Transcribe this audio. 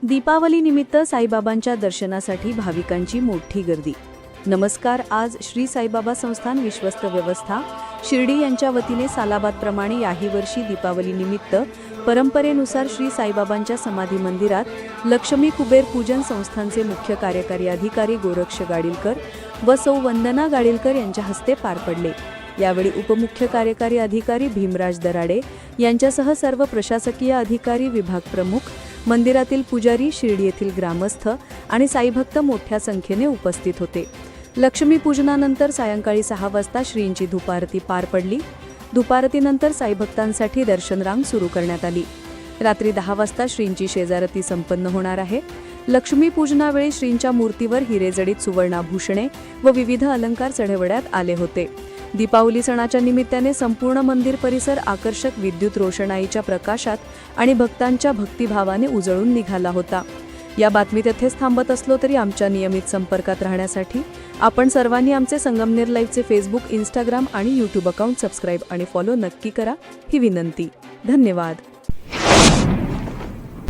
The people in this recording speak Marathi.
दीपावलीनिमित्त साईबाबांच्या दर्शनासाठी भाविकांची मोठी गर्दी। नमस्कार। आज श्री साईबाबा संस्थान विश्वस्त व्यवस्था शिर्डी यांच्या वतीने सालाबादप्रमाणे याही वर्षी दीपावलीनिमित्त परंपरेनुसार श्री साईबाबांच्या समाधी मंदिरात लक्ष्मी कुबेर पूजन संस्थानचे मुख्य कार्यकारी अधिकारी गोरक्ष गाडीलकर व सौ वंदना गाडीलकर यांच्या हस्ते पार पडले। यावेळी उपमुख्य कार्यकारी अधिकारी भीमराज दराडे यांच्यासह सर्व प्रशासकीय अधिकारी, विभाग प्रमुख, मंदिरातील पुजारी, शिर्डी येथील ग्रामस्थ आणि साईभक्त मोठ्या संख्येने उपस्थित होते। लक्ष्मी पूजनानंतर सायंकाळी 6 वाजता श्रींची धूपारती पार पडली। धूपारतीनंतर साईभक्तांसाठी दर्शन रांग सुरू करण्यात आली। रात्री 10 वाजता श्रींची शेजारती संपन्न होणार आहे। लक्ष्मी पूजनावेळी श्रींच्या मूर्तीवर हिरेजडित सुवर्णाभूषणे व विविध अलंकार चढवण्यात आले होते। दीपावली सणाच्या निमित्ताने संपूर्ण मंदिर परिसर आकर्षक विद्युत रोषणाईच्या प्रकाशात आणि भक्तांच्या भक्तिभावाने उजळून निघाला होता। या बातमीत येथेच थांबत असलो तरी आमच्या नियमित संपर्कात राहण्यासाठी आपण सर्वांनी आमचे संगमनेर लाईव्हचे फेसबुक, इंस्टाग्राम आणि यूट्यूब अकाउंट सबस्क्राईब आणि फॉलो नक्की करा ही विनंती। धन्यवाद।